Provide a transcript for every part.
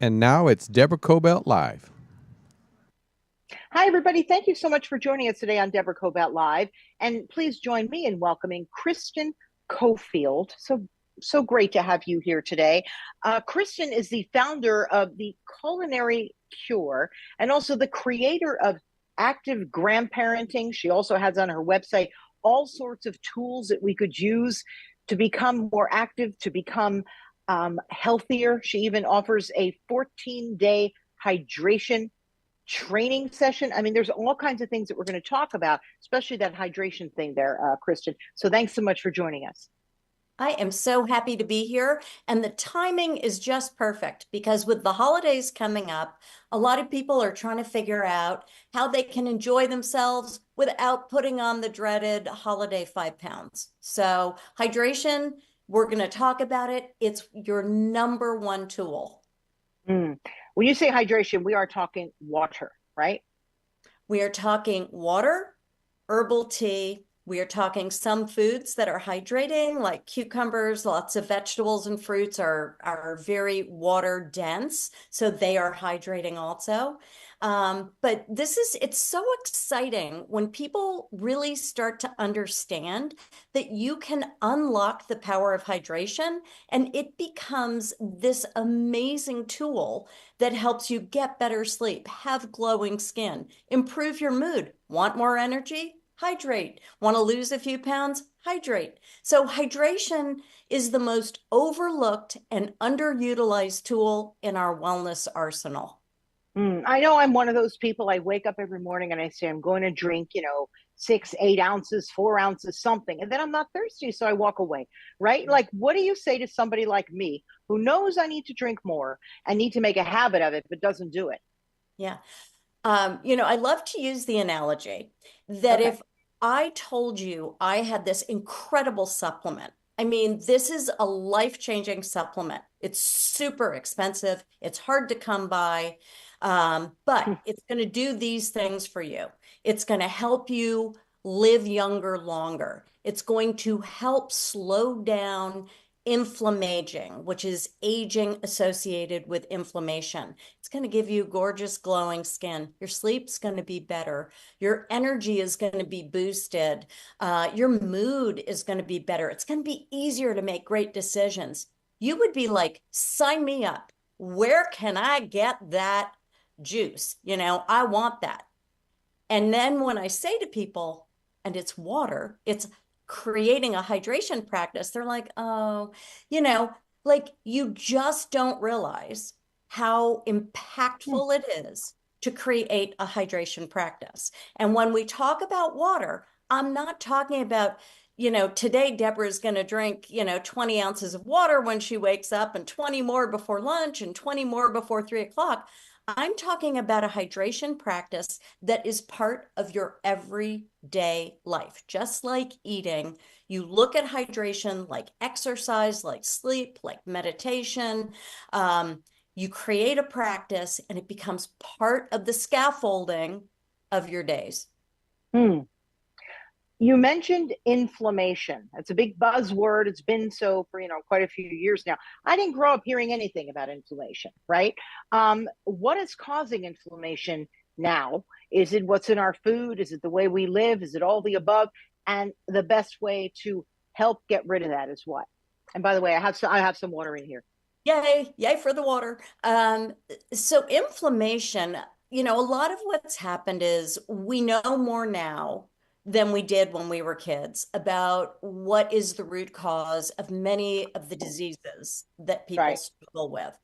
And now it's Deborah Kobylt Live. Hi, everybody. Thank you so much for joining us today on Deborah Kobylt Live. And please join me in welcoming Kristen Coffield. So great to have you here today. Kristen is the founder of the Culinary Cure and also the creator of Active Grandparenting. She also has on her website all sorts of tools that we could use to become more active, to become healthier. She even offers a 14-day hydration training session. I mean, there's all kinds of things that we're going to talk about, especially that hydration thing there, Kristen. So thanks so much for joining us. I am so happy to be here. And the timing is just perfect because with the holidays coming up, a lot of people are trying to figure out how they can enjoy themselves without putting on the dreaded holiday 5 pounds. So hydration, we're going to talk about it. It's your number one tool. When you say hydration, we are talking water, right? We are talking water, herbal tea. We are talking some foods that are hydrating, like cucumbers. Lots of vegetables and fruits are very water dense, so they are hydrating also. But it's so exciting when people really start to understand that you can unlock the power of hydration and it becomes this amazing tool that helps you get better sleep, have glowing skin, improve your mood, want more energy? Hydrate. Want to lose a few pounds? Hydrate. So hydration is the most overlooked and underutilized tool in our wellness arsenal. I know I'm one of those people. I wake up every morning and I say, I'm going to drink, 6, 8 ounces, 4 ounces, something. And then I'm not thirsty. So I walk away, right? Like, what do you say to somebody like me who knows I need to drink more and need to make a habit of it, but doesn't do it? Yeah. I love to use the analogy that Okay. if I told you I had this incredible supplement, I mean, this is a life-changing supplement. It's super expensive. It's hard to come by, but it's going to do these things for you. It's going to help you live younger longer. It's going to help slow down inflammaging, which is aging associated with inflammation. It's going to give you gorgeous glowing skin. Your sleep's going to be better. Your energy is going to be boosted. Your mood is going to be better. It's going to be easier to make great decisions. You would be like, sign me up. Where can I get that juice? I want that. And then when I say to people, and it's water, it's creating a hydration practice, they're like, oh, like you just don't realize how impactful it is to create a hydration practice. And when we talk about water, I'm not talking about, today Deborah is going to drink, 20 ounces of water when she wakes up and 20 more before lunch and 20 more before 3 o'clock. I'm talking about a hydration practice that is part of your everyday life. Just like eating, you look at hydration like exercise, like sleep, like meditation. You create a practice and it becomes part of the scaffolding of your days. Hmm. You mentioned inflammation. It's a big buzzword. It's been so for quite a few years now. I didn't grow up hearing anything about inflammation, right? What is causing inflammation now? Is it what's in our food? Is it the way we live? Is it all the above? And the best way to help get rid of that is what? And by the way, I have some water in here. Yay, yay for the water. So inflammation, a lot of what's happened is we know more now than we did when we were kids about what is the root cause of many of the diseases that people Right. struggle with.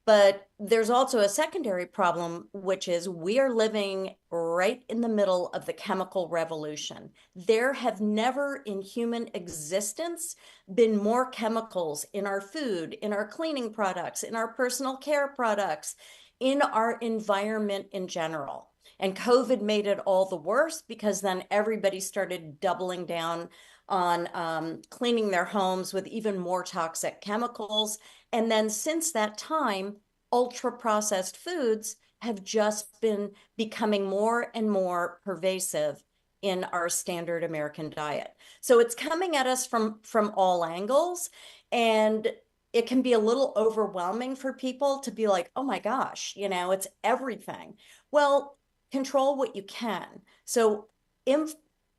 But there's also a secondary problem, which is we are living right in the middle of the chemical revolution. There have never in human existence been more chemicals in our food, in our cleaning products, in our personal care products, in our environment in general. And COVID made it all the worse because then everybody started doubling down on cleaning their homes with even more toxic chemicals. And then since that time, ultra processed foods have just been becoming more and more pervasive in our standard American diet. So it's coming at us from all angles. And it can be a little overwhelming for people to be like, oh my gosh, it's everything. Well, control what you can. So, inf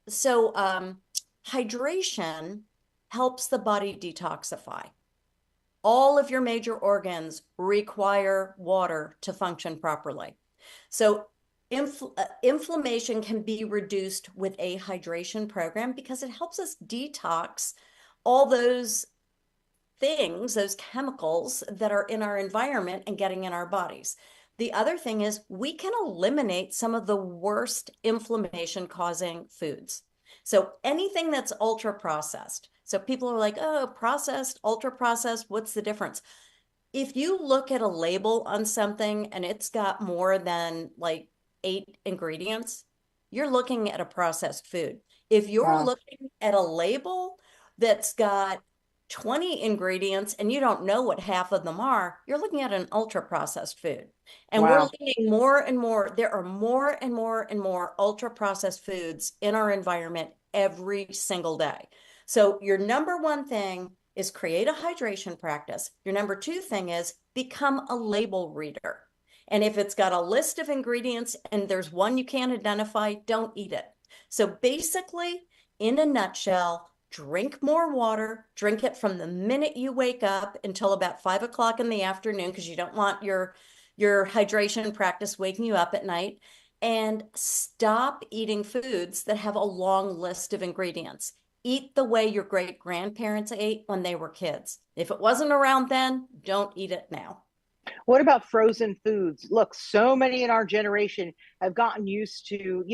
so hydration helps the body detoxify. All of your major organs require water to function properly. So inflammation can be reduced with a hydration program because it helps us detox all those things, those chemicals that are in our environment and getting in our bodies. The other thing is we can eliminate some of the worst inflammation causing foods. So anything that's ultra processed. So people are like, oh, processed, ultra processed, what's the difference? If you look at a label on something and it's got more than like 8 ingredients, you're looking at a processed food. If you're Wow. looking at a label that's got 20 ingredients and you don't know what half of them are, you're looking at an ultra processed food. And we're Wow. learning more and more. There are more and more and more ultra processed foods in our environment every single day. So your number one thing is create a hydration practice. Your number two thing is become a label reader. And if it's got a list of ingredients and there's one you can't identify, don't eat it. So basically, in a nutshell, drink more water, drink it from the minute you wake up until about 5 o'clock in the afternoon, because you don't want your hydration practice waking you up at night. And stop eating foods that have a long list of ingredients. Eat the way your great grandparents ate when they were kids. If it wasn't around then, don't eat it now. What about frozen foods? Look, so many in our generation have gotten used to,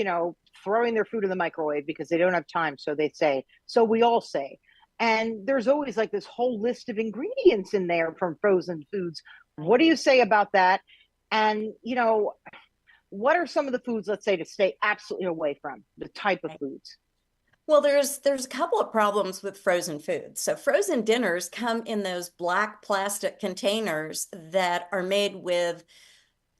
throwing their food in the microwave because they don't have time. So they say, so we all say. And there's always like this whole list of ingredients in there from frozen foods. What do you say about that? And, what are some of the foods, let's say, to stay absolutely away from, the type of foods? Well, there's a couple of problems with frozen foods. So frozen dinners come in those black plastic containers that are made with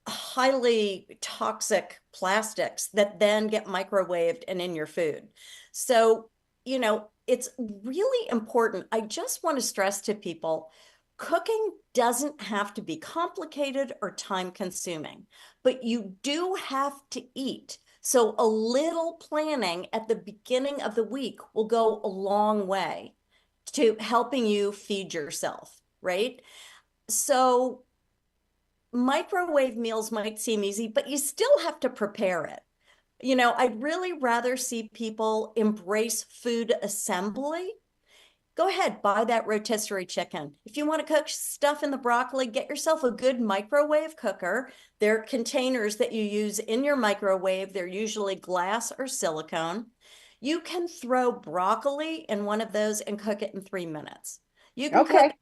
highly toxic plastics that then get microwaved and in your food. So, it's really important. I just want to stress to people, cooking doesn't have to be complicated or time consuming, but you do have to eat. So a little planning at the beginning of the week will go a long way to helping you feed yourself, right? So microwave meals might seem easy, but you still have to prepare it. I'd really rather see people embrace food assembly. Go ahead, buy that rotisserie chicken. If you want to cook stuff in the broccoli, get yourself a good microwave cooker. They're containers that you use in your microwave. They're usually glass or silicone. You can throw broccoli in one of those and cook it in 3 minutes. You can cook Okay.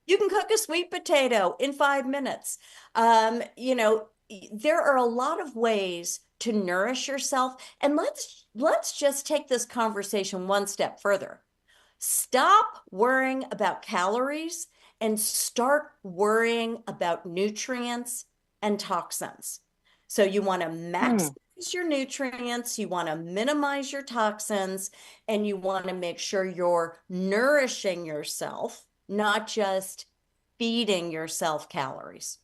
you can cook a sweet potato in 5 minutes. There are a lot of ways to nourish yourself. And let's just take this conversation one step further. Stop worrying about calories and start worrying about nutrients and toxins. So you want to Hmm. maximize your nutrients, you want to minimize your toxins, and you want to make sure you're nourishing yourself, not just feeding yourself calories.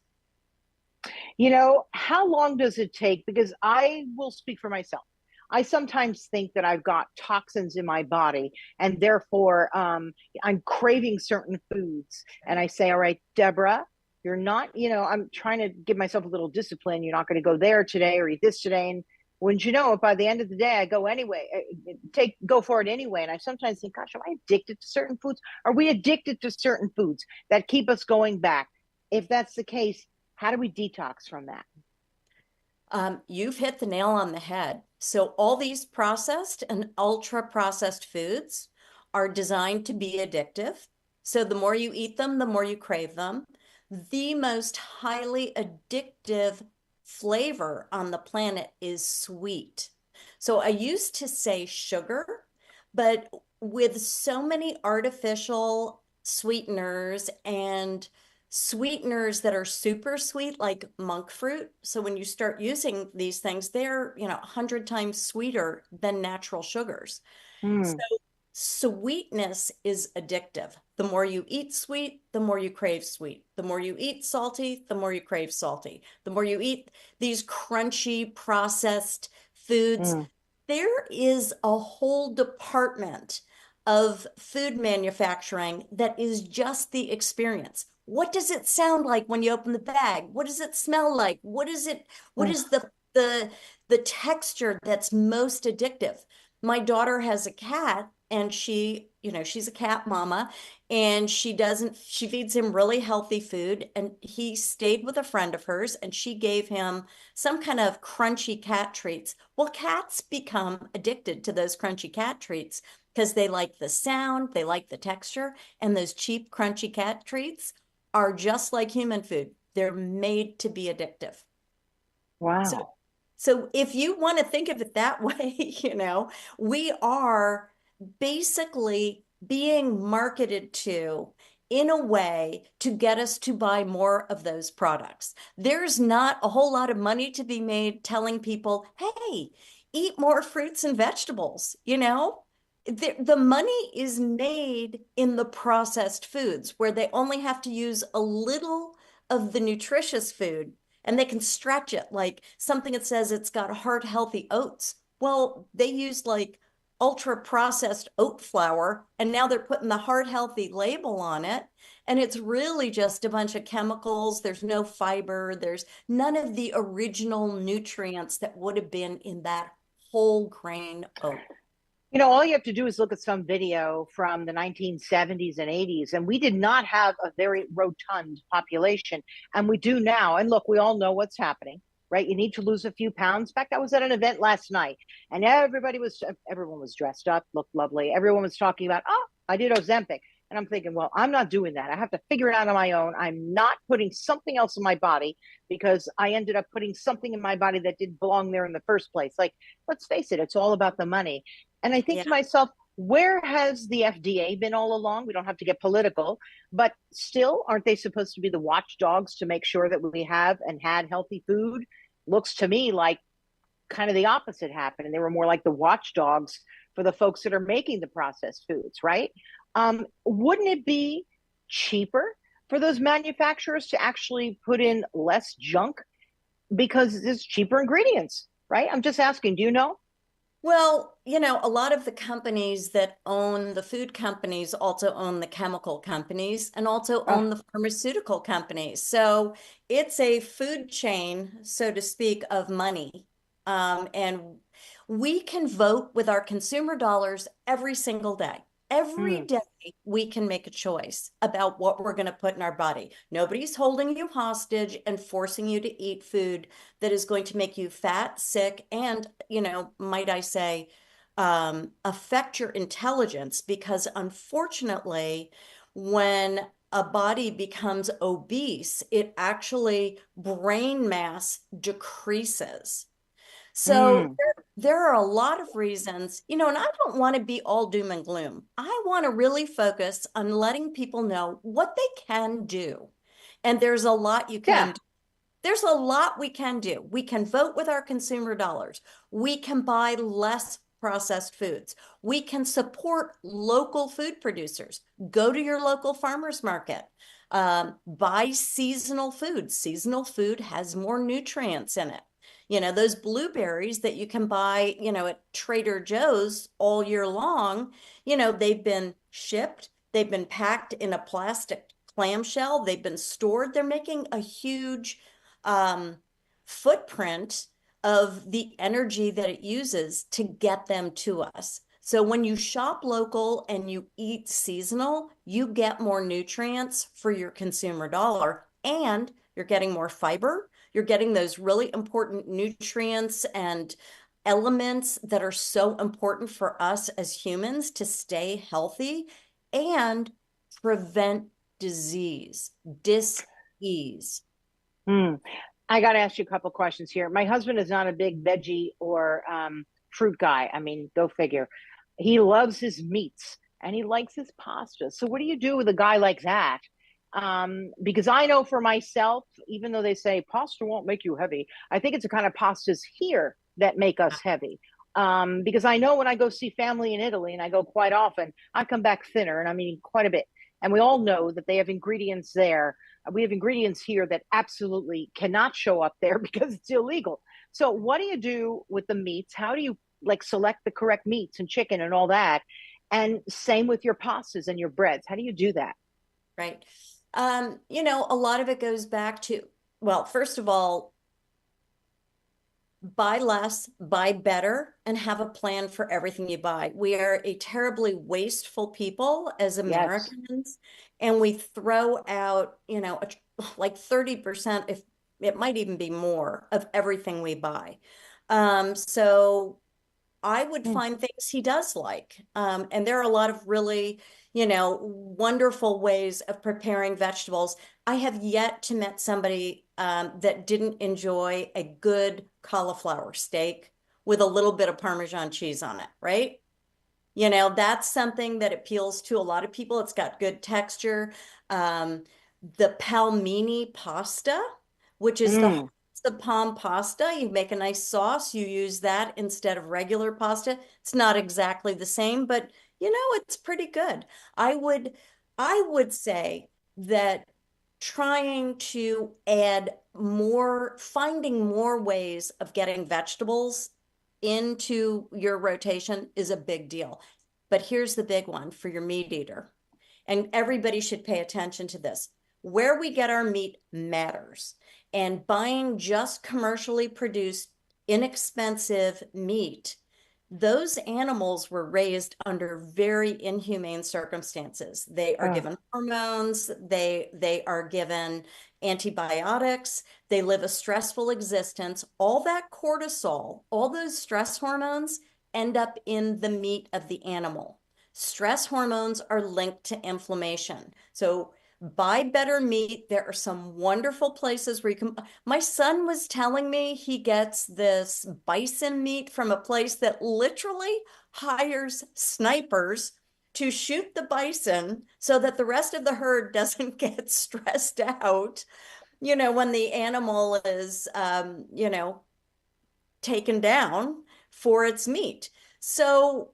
How long does it take? Because I will speak for myself. I sometimes think that I've got toxins in my body, and therefore I'm craving certain foods. And I say, all right, Deborah, you're not, I'm trying to give myself a little discipline. You're not going to go there today or eat this today. And wouldn't you know it, by the end of the day, I go anyway, go for it anyway. And I sometimes think, gosh, am I addicted to certain foods? Are we addicted to certain foods that keep us going back? If that's the case, how do we detox from that? You've hit the nail on the head. So all these processed and ultra processed foods are designed to be addictive. So the more you eat them, the more you crave them. The most highly addictive flavor on the planet is sweet. So I used to say sugar, but with so many artificial sweeteners and sweeteners that are super sweet, like monk fruit. So when you start using these things, they're, 100 times sweeter than natural sugars. So Hmm. Sweetness is addictive. The more you eat sweet, the more you crave sweet. The more you eat salty, the more you crave salty. The more you eat these crunchy, processed foods, Mm. there is a whole department of food manufacturing that is just the experience. What does it sound like when you open the bag? What does it smell like? What Mm. is the texture that's most addictive? My daughter has a cat and she's a cat mama and she feeds him really healthy food. And he stayed with a friend of hers and she gave him some kind of crunchy cat treats. Well, cats become addicted to those crunchy cat treats because they like the sound, they like the texture, and those cheap crunchy cat treats are just like human food. They're made to be addictive. So, Wow. so if you want to think of it that way, we are basically being marketed to in a way to get us to buy more of those products. There's not a whole lot of money to be made telling people, hey, eat more fruits and vegetables. The money is made in the processed foods where they only have to use a little of the nutritious food and they can stretch it like something that says it's got heart healthy oats. Well, they use like ultra processed oat flour and now they're putting the heart healthy label on it. And it's really just a bunch of chemicals. There's no fiber. There's none of the original nutrients that would have been in that whole grain oat. All you have to do is look at some video from the 1970s and 80s, and we did not have a very rotund population, and we do now. And look, we all know what's happening, right? You need to lose a few pounds. In fact, I was at an event last night, and everyone was dressed up, looked lovely. Everyone was talking about, oh, I did Ozempic. And I'm thinking, well, I'm not doing that. I have to figure it out on my own. I'm not putting something else in my body because I ended up putting something in my body that didn't belong there in the first place. Like, let's face it, it's all about the money. And I think Yeah. to myself, where has the FDA been all along? We don't have to get political, but still, aren't they supposed to be the watchdogs to make sure that we have and had healthy food? Looks to me like kind of the opposite happened. And they were more like the watchdogs for the folks that are making the processed foods, right? Wouldn't it be cheaper for those manufacturers to actually put in less junk because it's cheaper ingredients, right? I'm just asking, do you know? Well, a lot of the companies that own the food companies also own the chemical companies and also Uh, own the pharmaceutical companies. So it's a food chain, so to speak, of money. And we can vote with our consumer dollars every single day. Every hmm. day we can make a choice about what we're going to put in our body. Nobody's holding you hostage and forcing you to eat food that is going to make you fat, sick, and, might I say, affect your intelligence because unfortunately, when a body becomes obese, it actually brain mass decreases. So Mm. there are a lot of reasons, and I don't want to be all doom and gloom. I want to really focus on letting people know what they can do. And there's a lot you Yeah. can do. There's a lot we can do. We can vote with our consumer dollars. We can buy less processed foods. We can support local food producers. Go to your local farmers market. Buy seasonal food. Seasonal food has more nutrients in it. Those blueberries that you can buy, at Trader Joe's all year long, they've been shipped, they've been packed in a plastic clamshell, they've been stored. They're making a huge um, footprint of the energy that it uses to get them to us. So when you shop local and you eat seasonal, you get more nutrients for your consumer dollar and you're getting more fiber. You're getting those really important nutrients and elements that are so important for us as humans to stay healthy and prevent disease, dis-ease. Hmm. I got to ask you a couple questions here. My husband is not a big veggie or fruit guy. I mean, go figure. He loves his meats and he likes his pasta. So, what do you do with a guy like that? Because I know for myself, even though they say pasta won't make you heavy, I think it's the kind of pastas here that make us heavy. Because I know when I go see family in Italy, and I go quite often, I come back thinner, and I mean quite a bit. And we all know that they have ingredients there. We have ingredients here that absolutely cannot show up there because it's illegal. So, what do you do with the meats? How do you like select the correct meats and chicken and all that? And same with your pastas and your breads. How do you do that? Right. A lot of it goes back to, well, first of all, buy less, buy better, and have a plan for everything you buy. We are a terribly wasteful people as Yes. Americans, and we throw out, like 30%, if it might even be more, of everything we buy. So I would Mm. find things he does like. And there are a lot of really, wonderful ways of preparing vegetables. I have yet to meet somebody that didn't enjoy a good cauliflower steak with a little bit of Parmesan cheese on it, right? That's something that appeals to a lot of people. It's got good texture. Um, the palmini pasta, which is Mm. the palm pasta, you make a nice sauce. You use that instead of regular pasta. It's not exactly the same, but it's pretty good. I would, I would say that trying to finding more ways of getting vegetables into your rotation is a big deal. But here's the big one for your meat eater. And everybody should pay attention to this. Where we get our meat matters. And buying just commercially produced, inexpensive meat, those animals were raised under very inhumane circumstances. They are Oh, given hormones, they are given antibiotics, they live a stressful existence. All that cortisol, all those stress hormones end up in the meat of the animal. Stress hormones are linked to inflammation. So buy better meat. There are some wonderful places where you can. My son was telling me he gets this bison meat from a place that literally hires snipers to shoot the bison so that the rest of the herd doesn't get stressed out, when the animal is, taken down for its meat. So,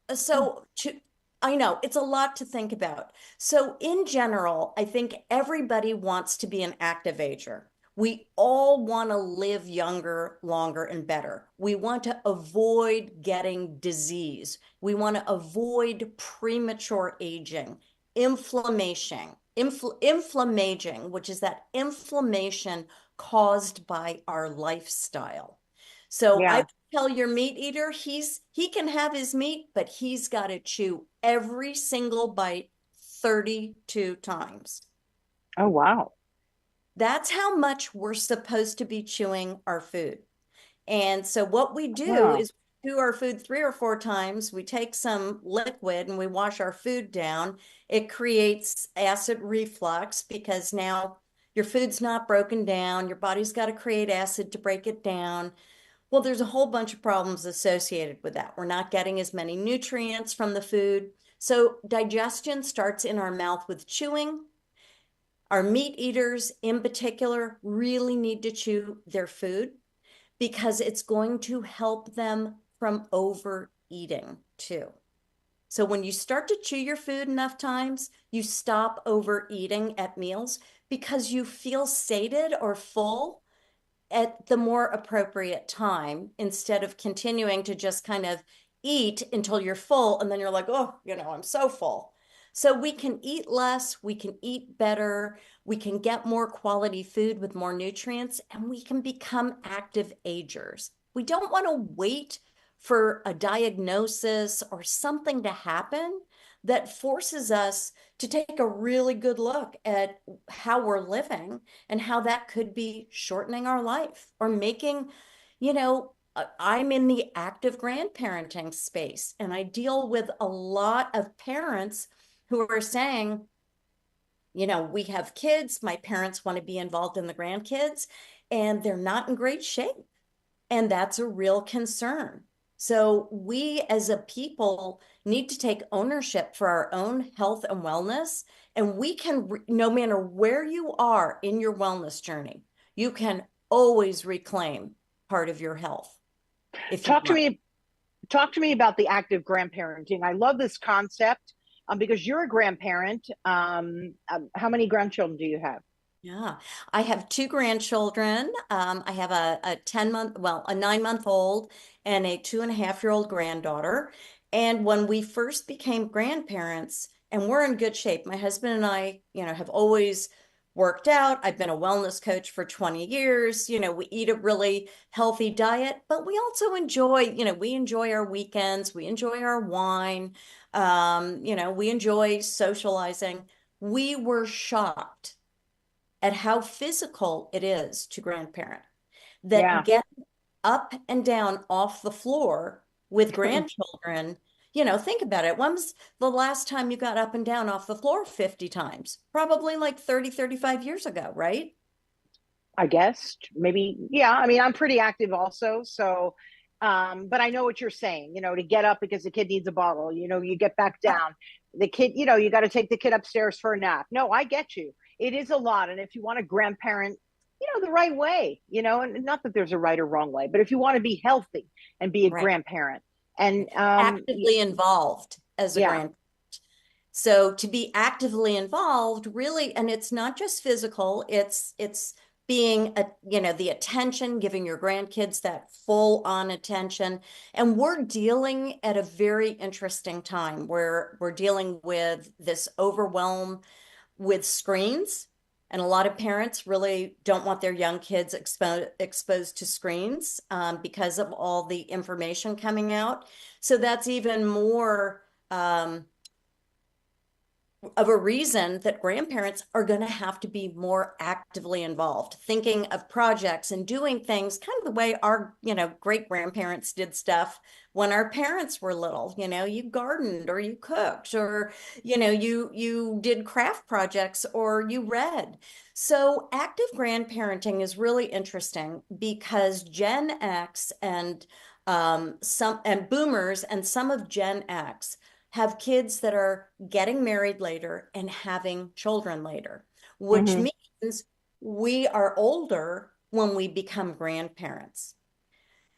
oh, so to, I know it's a lot to think about. So in general, I think everybody wants to be an active ager. We all want to live younger, longer, and better. We want to avoid getting disease. We want to avoid premature aging, inflammaging, which is that inflammation caused by our lifestyle. So I yeah. would tell your meat eater he can have his meat, but he's got to chew every single bite 32 times. Oh, wow. That's how much we're supposed to be chewing our food. And so what we do Wow. is we chew our food 3 or 4 times. We take some liquid and we wash our food down. It creates acid reflux because now your food's not broken down. Your body's got to create acid to break it down. Well, there's a whole bunch of problems associated with that. We're not getting as many nutrients from the food. So digestion starts in our mouth with chewing. Our meat eaters in particular really need to chew their food because it's going to help them from overeating too. So when you start to chew your food enough times, you stop overeating at meals because you feel sated or full at the more appropriate time instead of continuing to just kind of eat until you're full and then you're like, oh, I'm so full. So we can eat less, we can eat better, we can get more quality food with more nutrients, and we can become active agers. We don't want to wait for a diagnosis or something to happen that forces us to take a really good look at how we're living and how that could be shortening our life or making, I'm in the active grandparenting space and I deal with a lot of parents who are saying, we have kids, my parents want to be involved in the grandkids, and they're not in great shape. And that's a real concern. So we as a people need to take ownership for our own health and wellness. And we can, no matter where you are in your wellness journey, you can always reclaim part of your health if you Talk to want. me. talk to me about the active grandparenting. I love this concept because you're a grandparent. How many grandchildren do you have? Yeah, I have two grandchildren. I have a 10-month, well, a 9-month-old and a 2.5-year-old granddaughter. And when we first became grandparents, and we're in good shape, my husband and I, have always worked out. I've been a wellness coach for 20 years. We eat a really healthy diet, but we also enjoy, we enjoy our weekends, we enjoy our wine, we enjoy socializing. We were shocked at how physical it is to grandparent, that Yeah. get up and down off the floor with grandchildren. Think about it. When was the last time you got up and down off the floor 50 times? Probably like 30, 35 years ago, right? I guess maybe, yeah. I mean, I'm pretty active also. So, but I know what you're saying, to get up because the kid needs a bottle, you get back Yeah. down. The kid, you got to take the kid upstairs for a nap. No, I get you. It is a lot. And if you want to grandparent, the right way, and not that there's a right or wrong way, but if you want to be healthy and be a Right. grandparent and, Actively involved as a yeah, grandparent. So to be actively involved, really, and it's not just physical, it's being the attention, giving your grandkids that full on attention. And we're dealing at a very interesting time where we're dealing with this overwhelm with screens. And a lot of parents really don't want their young kids exposed to screens because of all the information coming out. So that's even more of a reason that grandparents are going to have to be more actively involved, thinking of projects and doing things kind of the way our, great grandparents did stuff when our parents were little. You gardened or you cooked or, you did craft projects or you read. So active grandparenting is really interesting because Gen X and some and boomers and some of Gen X have kids that are getting married later and having children later, which hmm means we are older when we become grandparents.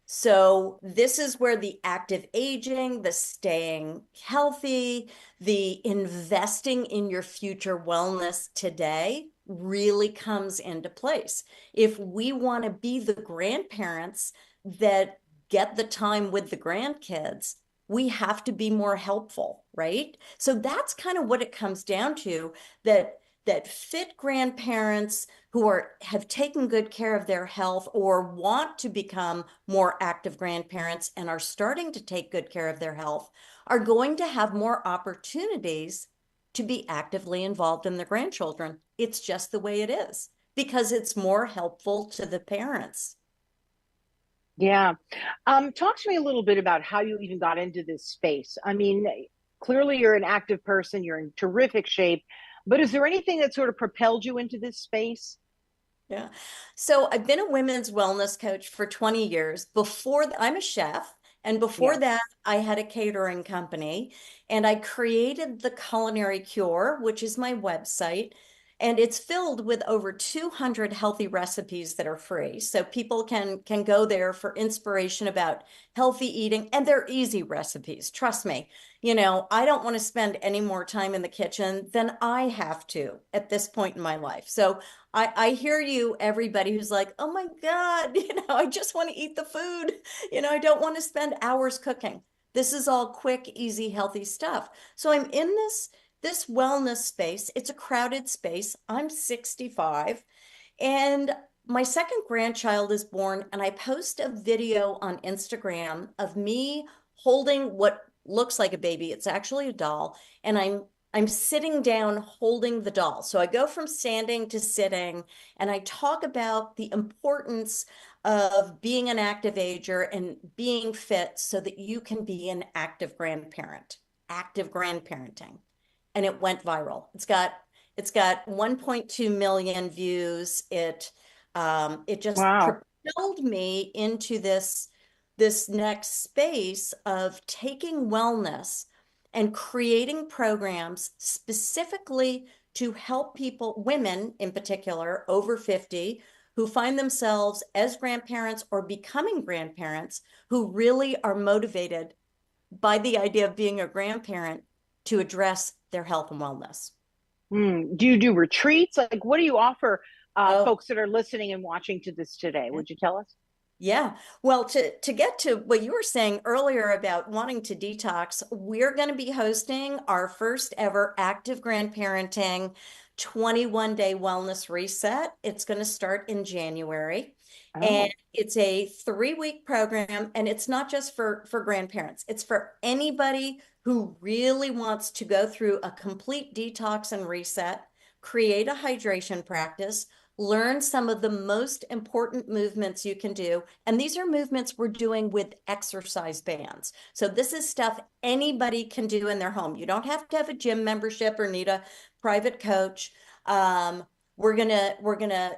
So this is where the active aging, the staying healthy, the investing in your future wellness today really comes into place. If we want to be the grandparents that get the time with the grandkids, we have to be more helpful, right? So that's kind of what it comes down to, that fit grandparents who have taken good care of their health or want to become more active grandparents and are starting to take good care of their health are going to have more opportunities to be actively involved in their grandchildren. It's just the way it is because it's more helpful to the parents. Yeah. Talk to me a little bit about how you even got into this space. I mean, clearly you're an active person, you're in terrific shape, but is there anything that sort of propelled you into this space? Yeah. So I've been a women's wellness coach for 20 years. I'm a chef. And before Yes. that, I had a catering company and I created the Culinary Cure, which is my website. And it's filled with over 200 healthy recipes that are free. So people can go there for inspiration about healthy eating, and they're easy recipes. Trust me. I don't want to spend any more time in the kitchen than I have to at this point in my life. So I hear you, everybody who's like, oh my God, I just want to eat the food. I don't want to spend hours cooking. This is all quick, easy, healthy stuff. So I'm in this wellness space. It's a crowded space. I'm 65 and my second grandchild is born, and I post a video on Instagram of me holding what looks like a baby. It's actually a doll, and I'm sitting down holding the doll. So I go from standing to sitting, and I talk about the importance of being an active ager and being fit so that you can be an active grandparent, active grandparenting. And it went viral. It's got 1.2 million views. It just Wow. propelled me into this next space of taking wellness and creating programs specifically to help people, women in particular, over 50, who find themselves as grandparents or becoming grandparents, who really are motivated by the idea of being a grandparent to address their health and wellness. Do you do retreats? Like, what do you offer Oh, folks that are listening and watching to this today? Would you tell us? yeah. Well, to get to what you were saying earlier about wanting to detox, we're going to be hosting our first ever active grandparenting 21-day wellness reset. It's going to start in January. And Oh, it's a 3-week program, and it's not just for grandparents. It's for anybody who really wants to go through a complete detox and reset, create a hydration practice, learn some of the most important movements you can do. And these are movements we're doing with exercise bands. So this is stuff anybody can do in their home. You don't have to have a gym membership or need a private coach. We're gonna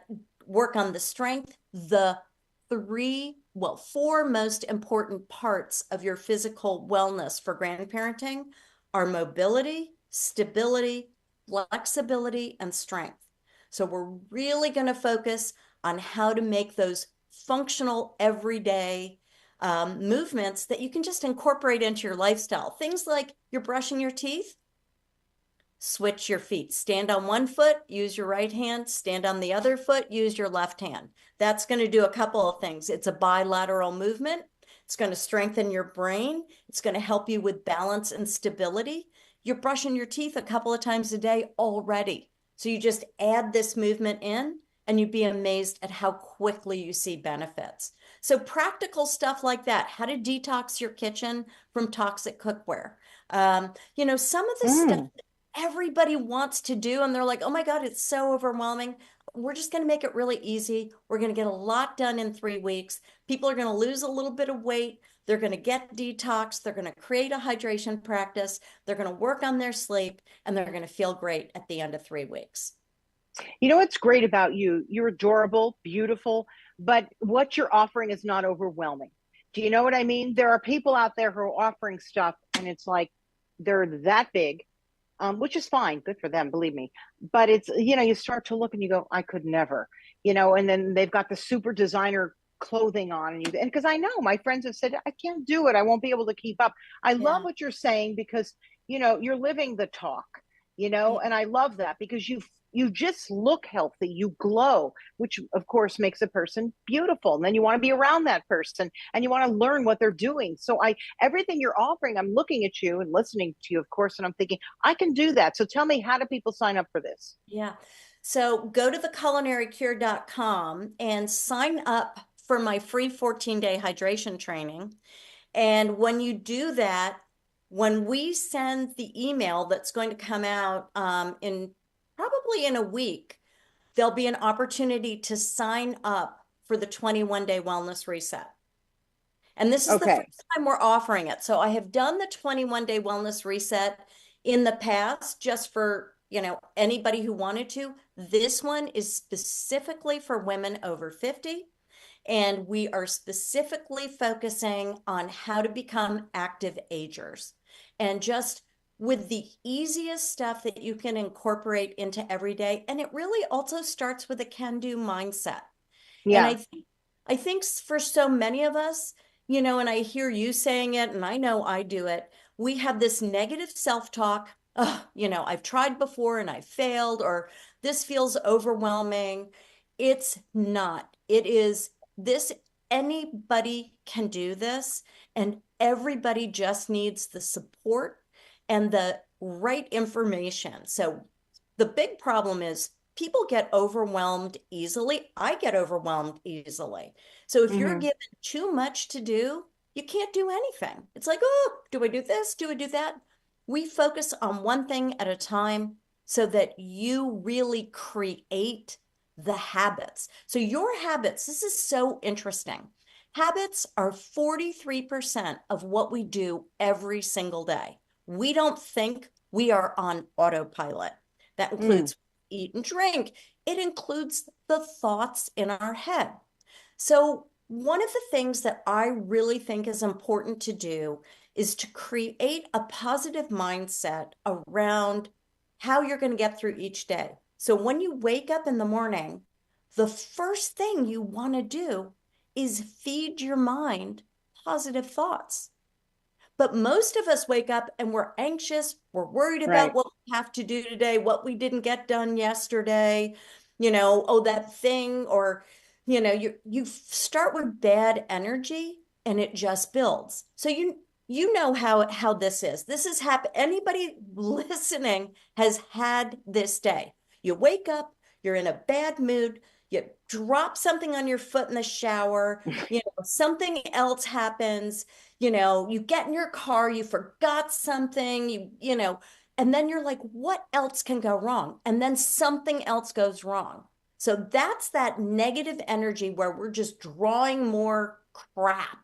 work on the strength, the four most important parts of your physical wellness for grandparenting are mobility, stability, flexibility, and strength. So we're really going to focus on how to make those functional everyday movements that you can just incorporate into your lifestyle. Things like you're brushing your teeth, switch your feet. Stand on one foot, use your right hand. Stand on the other foot, use your left hand. That's going to do a couple of things. It's a bilateral movement. It's going to strengthen your brain. It's going to help you with balance and stability. You're brushing your teeth a couple of times a day already. So you just add this movement in and you'd be amazed at how quickly you see benefits. So practical stuff like that, how to detox your kitchen from toxic cookware. Some of the stuff mm. everybody wants to do, and they're like, oh my God, it's so overwhelming. We're just going to make it really easy. We're going to get a lot done in 3 weeks. People are going to lose a little bit of weight. They're going to get detox. They're going to create a hydration practice. They're going to work on their sleep, and they're going to feel great at the end of 3 weeks. You know what's great about you? You're adorable, beautiful, but what you're offering is not overwhelming. Do you know what I mean? There are people out there who are offering stuff, and it's like they're that big, which is fine, good for them, believe me. But it's, you start to look and you go, I could never, and then they've got the super designer clothing on, and because I know my friends have said, I can't do it. I won't be able to keep up. I love Yeah. what you're saying because, you're living the talk, Yeah. and I love that because you just look healthy, you glow, which of course makes a person beautiful. And then you want to be around that person and you want to learn what they're doing. So everything you're offering, I'm looking at you and listening to you, of course, and I'm thinking, I can do that. So tell me, how do people sign up for this? Yeah. So go to theculinarycure.com and sign up for my free 14-day hydration training. And when you do that, when we send the email that's going to come out in probably in a week, there'll be an opportunity to sign up for the 21-day wellness reset. And this is the Okay. first time we're offering it. So I have done the 21-day wellness reset in the past just for, anybody who wanted to. This one is specifically for women over 50. And we are specifically focusing on how to become active agers. And just with the easiest stuff that you can incorporate into every day. And it really also starts with a can-do mindset. And Yeah. I think for so many of us, and I hear you saying it, and I know I do it, we have this negative self-talk. Oh, I've tried before and I failed, or this feels overwhelming. It's not. It is this, anybody can do this, and everybody just needs the support and the right information. So the big problem is people get overwhelmed easily. I get overwhelmed easily. So if you're Hmm. given too much to do, you can't do anything. It's like, oh, do I do this? Do I do that? We focus on one thing at a time so that you really create the habits. So your habits, this is so interesting. Habits are 43% of what we do every single day. We don't think, we are on autopilot. That Mm. includes eat and drink. It includes the thoughts in our head. So one of the things that I really think is important to do is to create a positive mindset around how you're going to get through each day. So when you wake up in the morning, the first thing you want to do is feed your mind positive thoughts. But most of us wake up and we're anxious. We're worried about Right. what we have to do today, what we didn't get done yesterday, oh, that thing, or, you start with bad energy and it just builds. So you know how this is. This has happened. Anybody listening has had this day. You wake up, you're in a bad mood, you drop something on your foot in the shower, something else happens, you get in your car, you forgot something, and then you're like, what else can go wrong? And then something else goes wrong. So that's that negative energy where we're just drawing more crap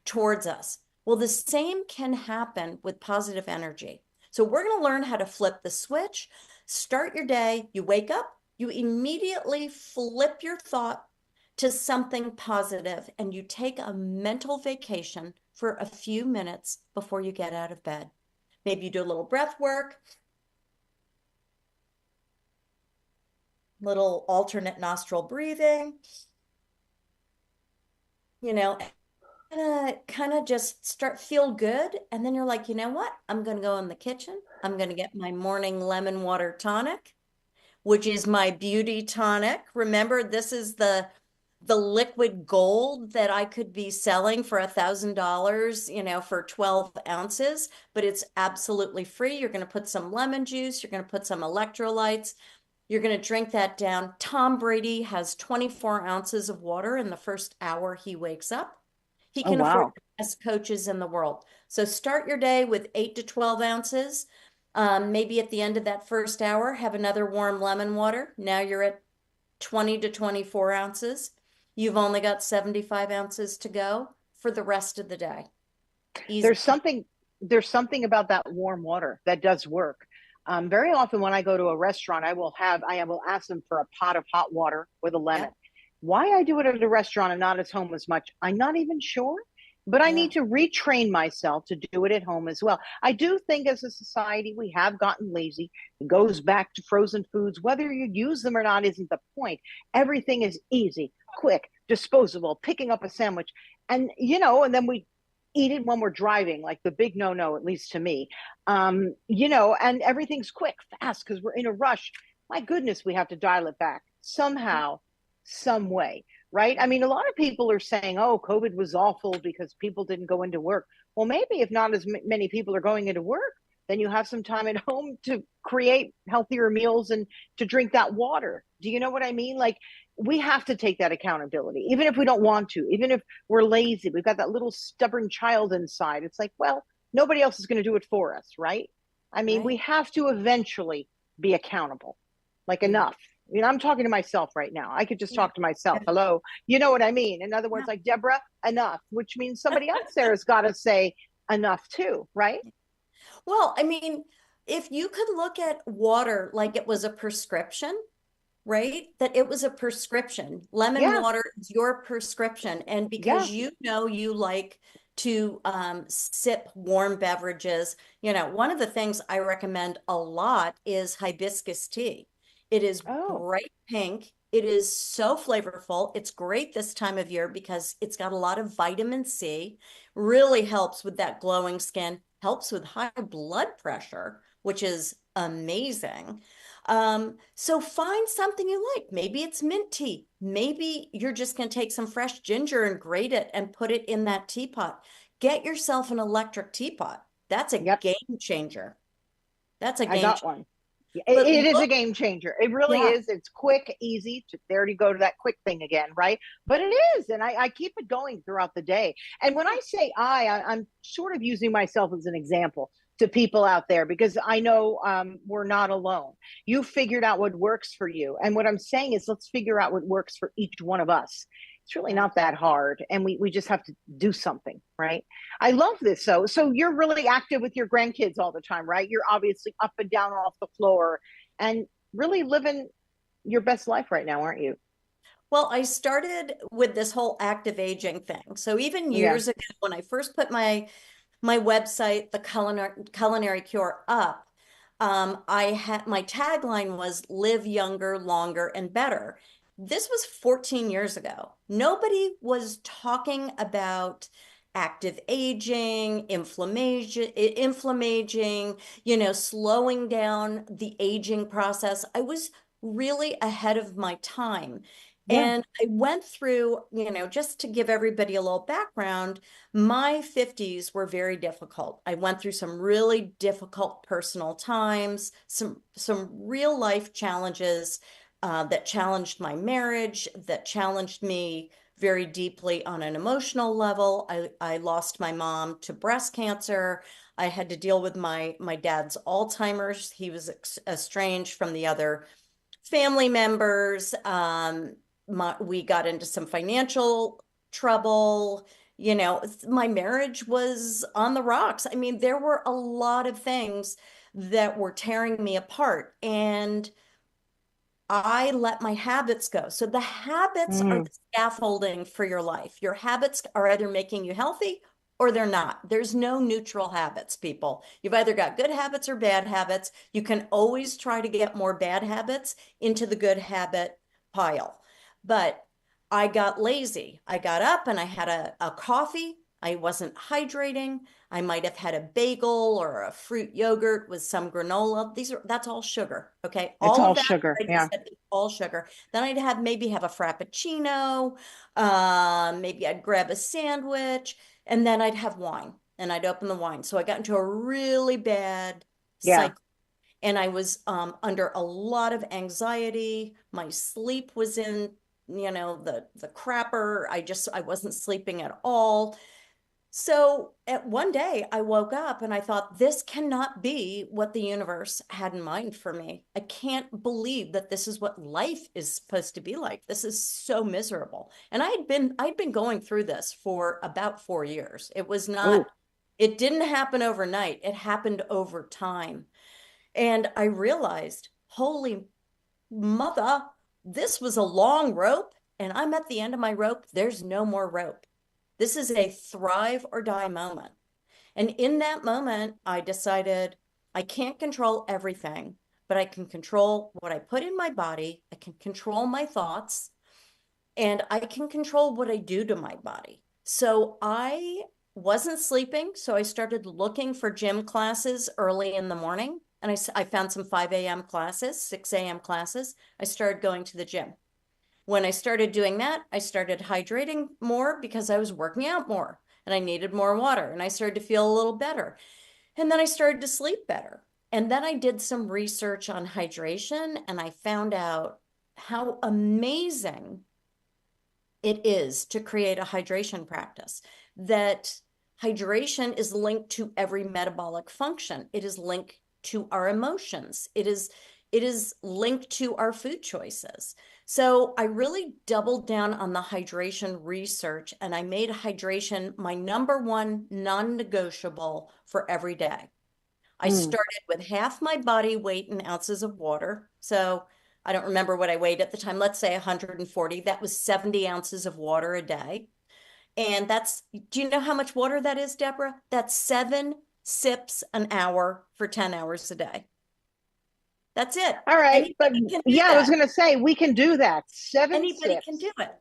towards us. Well, the same can happen with positive energy. So we're going to learn how to flip the switch. Start your day. You wake up, you immediately flip your thought to something positive, and you take a mental vacation for a few minutes before you get out of bed. Maybe you do a little breath work, little alternate nostril breathing, you know, kind of just feel good. And then you're like, you know what? I'm going to go in the kitchen. I'm going to get my morning lemon water tonic, which is my beauty tonic. Remember, this is the liquid gold that I could be selling for $1,000, for 12 ounces, but it's absolutely free. You're going to put some lemon juice, you're going to put some electrolytes, you're going to drink that down. Tom Brady has 24 ounces of water in the first hour he wakes up. He Oh, can afford wow. the best coaches in the world. So start your day with 8 to 12 ounces. Maybe at the end of that first hour, have another warm lemon water. Now you're at 20 to 24 ounces. You've only got 75 ounces to go for the rest of the day. Easy. There's something there's something about that warm water that does work. Very often when I go to a restaurant, I will ask them for a pot of hot water with a lemon. Yep. Why I do it at a restaurant and not at home as much, I'm not even sure. But I Yeah. need to retrain myself to do it at home as well. I do think as a society we have gotten lazy. It goes back to frozen foods. Whether you use them or not isn't the point. Everything is easy, quick, disposable, picking up a sandwich. And then we eat it when we're driving, like the big no no, at least to me. And everything's quick, fast, because we're in a rush. My goodness, we have to dial it back somehow, some way, right? I mean, a lot of people are saying, oh, COVID was awful because people didn't go into work. Well, maybe if not as many people are going into work, then you have some time at home to create healthier meals and to drink that water. Do you know what I mean? Like, we have to take that accountability, even if we don't want to, even if we're lazy. We've got that little stubborn child inside. It's like, well, nobody else is going to do it for us, right? I mean, we Right. have to eventually be accountable. Like, Yeah. enough. I'm talking to myself right now. I could just Yeah. talk to myself. Hello. You know what I mean? In other Yeah. words, like, Deborah, enough, which means somebody else there has got to say enough too, right? Well, I mean, if you could look at water like it was a prescription, right? That it was a prescription. Lemon Yeah. water is your prescription. And Yeah. because you like to sip warm beverages, one of the things I recommend a lot is hibiscus tea. It is Oh, bright pink. It is so flavorful. It's great this time of year because it's got a lot of vitamin C, really helps with that glowing skin, helps with high blood pressure, which is amazing. So find something you like. Maybe it's mint tea. Maybe you're just going to take some fresh ginger and grate it and put it in that teapot. Get yourself an electric teapot. That's a yep. game changer. That's a I game got changer. one. It, But it is a look, game changer. It really yeah. is. It's quick, easy. There you go to that quick thing again, right? But it is, and I keep it going throughout the day. And when I say I'm sort of using myself as an example to people out there because I know we're not alone. You figured out what works for you, and what I'm saying is, let's figure out what works for each one of us. It's really Right. not that hard, and we just have to do something, right? I love this. So you're really active with your grandkids all the time, right? You're obviously up and down off the floor and really living your best life right now, aren't you? Well, I started with this whole active aging thing. So even Yeah. years ago, when I first put my website, the Culinary Cure, up, I had my tagline was live younger, longer, and better. This was 14 years ago. Nobody was talking about active aging, inflammation, slowing down the aging process. I was really ahead of my time. Yeah. And I went through, just to give everybody a little background, my 50s were very difficult. I went through some really difficult personal times, some real life challenges that challenged my marriage, that challenged me very deeply on an emotional level. I lost my mom to breast cancer. I had to deal with my dad's Alzheimer's. He was estranged from the other family members. We got into some financial trouble. My marriage was on the rocks. I mean, there were a lot of things that were tearing me apart. And I let my habits go. So the habits are Mm. the scaffolding for your life. Your habits are either making you healthy or they're not. There's no neutral habits, people. You've either got good habits or bad habits. You can always try to get more bad habits into the good habit pile. But I got lazy. I got up and I had a coffee. I wasn't hydrating. I might have had a bagel or a fruit yogurt with some granola. That's all sugar. Okay. It's All all of that sugar. I Yeah. just said is all sugar. Then maybe have a frappuccino. Maybe I'd grab a sandwich and then I'd have wine and I'd open the wine. So I got into a really bad Yeah. cycle and I was under a lot of anxiety. My sleep was in, the crapper. I wasn't sleeping at all. So at one day I woke up and I thought, this cannot be what the universe had in mind for me. I can't believe that this is what life is supposed to be like. This is so miserable. And I'd been going through this for about 4 years. Oh, It didn't happen overnight. It happened over time. And I realized, holy mother, this was a long rope and I'm at the end of my rope. There's no more rope. This is a thrive or die moment. And in that moment, I decided I can't control everything, but I can control what I put in my body. I can control my thoughts and I can control what I do to my body. So I wasn't sleeping. So I started looking for gym classes early in the morning. And I found some 5 a.m. classes, 6 a.m. classes. I started going to the gym. When I started doing that, I started hydrating more because I was working out more and I needed more water and I started to feel a little better. And then I started to sleep better. And then I did some research on hydration and I found out how amazing it is to create a hydration practice, that hydration is linked to every metabolic function. It is linked to our emotions. It is linked to our food choices. So I really doubled down on the hydration research and I made hydration my number one non-negotiable for every day. I mm. started with half my body weight in ounces of water. So I don't remember what I weighed at the time. Let's say 140. That was 70 ounces of water a day. And do you know how much water that is, Deborah? That's 7 sips an hour for 10 hours a day. That's it. All right. But Anybody can do yeah, I was that. going to say we can do that. Seven Anybody can sips. do it.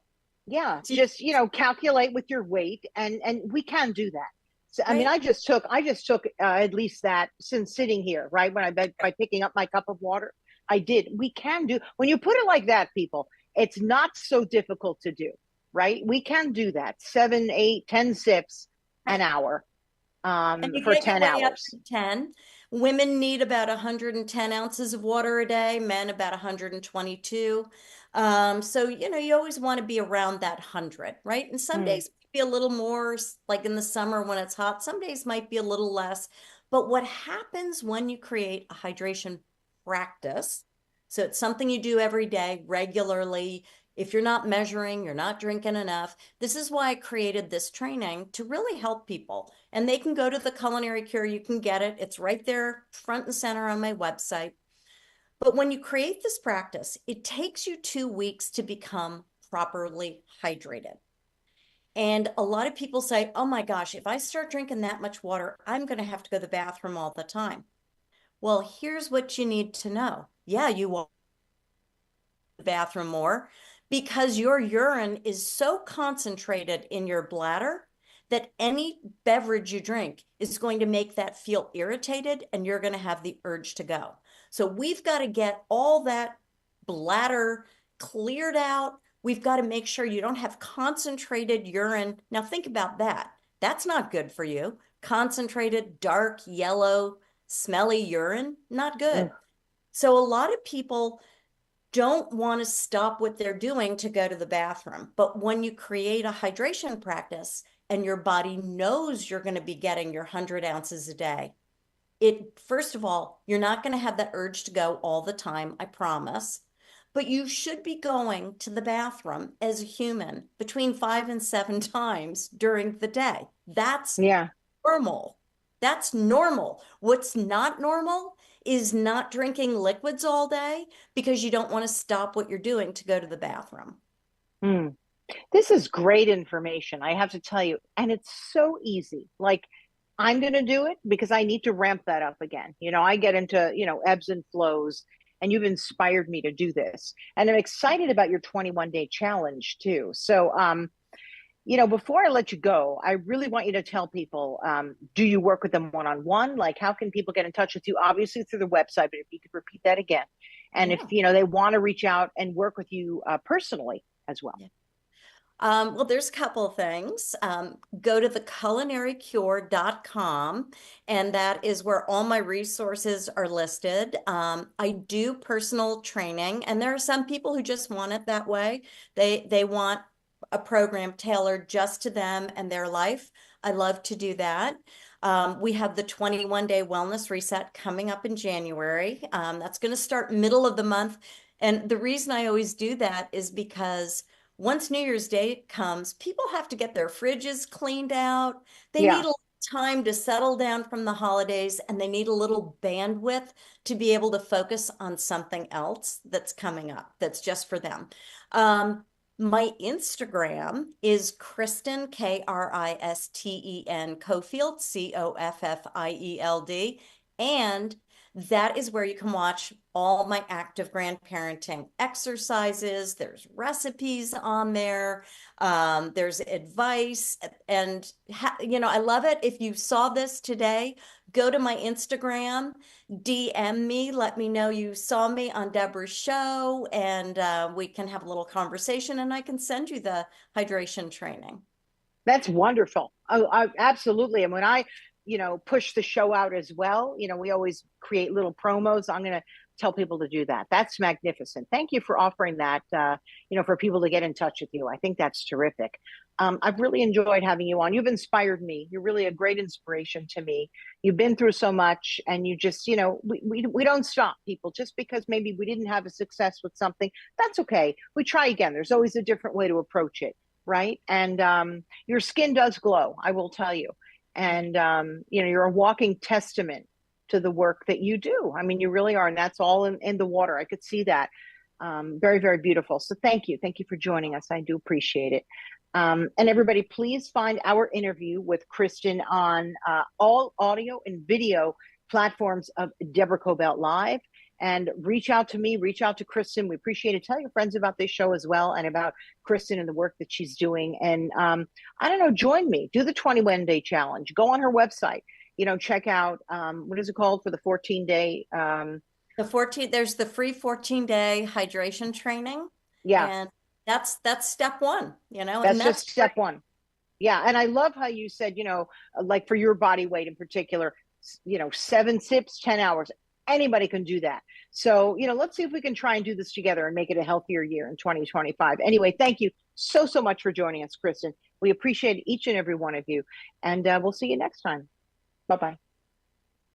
Yeah. So, Just, calculate with your weight and we can do that. So, I mean, right? I just took at least that since sitting here, right? By picking up my cup of water, I did. We can do, when you put it like that, people, it's not so difficult to do, right? We can do that. 7, 8, 10 sips an Right. hour And you for get your 10 way up hours. to 10. Women need about 110 ounces of water a day, men about 122. So, you always want to be around that 100, right? And some Mm. days might be a little more, like in the summer when it's hot, some days might be a little less. But what happens when you create a hydration practice? So it's something you do every day regularly. If you're not measuring, you're not drinking enough. This is why I created this training to really help people. And they can go to the Culinary Cure. You can get it. It's right there, front and center on my website. But when you create this practice, it takes you 2 weeks to become properly hydrated. And a lot of people say, oh my gosh, if I start drinking that much water, I'm going to have to go to the bathroom all the time. Well, here's what you need to know. Yeah, you will the bathroom more because your urine is so concentrated in your bladder that any beverage you drink is going to make that feel irritated and you're going to have the urge to go. So we've got to get all that bladder cleared out. We've got to make sure you don't have concentrated urine. Now think about that. That's not good for you. Concentrated, dark, yellow, smelly urine, not good. Ugh. So a lot of people don't want to stop what they're doing to go to the bathroom. But when you create a hydration practice and your body knows you're going to be getting your 100 ounces a day, first of all, you're not going to have that urge to go all the time, I promise. But you should be going to the bathroom as a human between 5 and 7 times during the day. That's Yeah. normal. That's normal. What's not normal is not drinking liquids all day because you don't want to stop what you're doing to go to the bathroom. Mm. This is great information, I have to tell you. And it's so easy. Like, I'm going to do it because I need to ramp that up again. I get into, ebbs and flows, and you've inspired me to do this. And I'm excited about your 21-day challenge too. So, before I let you go, I really want you to tell people, do you work with them one-on-one? Like, how can people get in touch with you? Obviously through the website, but if you could repeat that again. And Yeah. if, they want to reach out and work with you personally as well. Yeah. Well, there's a couple of things. Go to theculinarycure.com, and that is where all my resources are listed. I do personal training, and there are some people who just want it that way. They want a program tailored just to them and their life. I love to do that. We have the 21-day wellness reset coming up in January. That's going to start middle of the month. And the reason I always do that is because once New Year's Day comes, people have to get their fridges cleaned out. They need Yeah. a little time to settle down from the holidays, and they need a little bandwidth to be able to focus on something else that's coming up that's just for them. My Instagram is Kristen, Kristen Coffield, Coffield. And that is where you can watch all my active grandparenting exercises. There's recipes on there. There's advice. And, I love it. If you saw this today, go to my Instagram, DM me, let me know you saw me on Deborah's show, and we can have a little conversation, and I can send you the hydration training. That's wonderful. Oh, absolutely. And when I, push the show out as well, we always create little promos. I'm going to tell people to do that. That's magnificent. Thank you for offering that, for people to get in touch with you. I think that's terrific. I've really enjoyed having you on. You've inspired me. You're really a great inspiration to me. You've been through so much, and you just, we don't stop, people. Just because maybe we didn't have a success with something, that's okay. We try again. There's always a different way to approach it. Right. And your skin does glow, I will tell you. And, you're a walking testament to the work that you do. I mean, you really are. And that's all in the water. I could see that. Very, very beautiful. So thank you. Thank you for joining us. I do appreciate it. And everybody, please find our interview with Kristen on all audio and video platforms of Deborah Kobylt Live. And reach out to me, reach out to Kristen. We appreciate it. Tell your friends about this show as well, and about Kristen and the work that she's doing. And I don't know, join me. Do the 21-day challenge. Go on her website. Check out, what is it called for the 14-day? There's the free 14-day hydration training. Yeah. And that's step one, That's and just step one. Yeah. And I love how you said, like for your body weight in particular, 7 sips, 10 hours. Anybody can do that. So, let's see if we can try and do this together and make it a healthier year in 2025. Anyway, thank you so much for joining us, Kristen. We appreciate each and every one of you. And we'll see you next time. Bye-bye.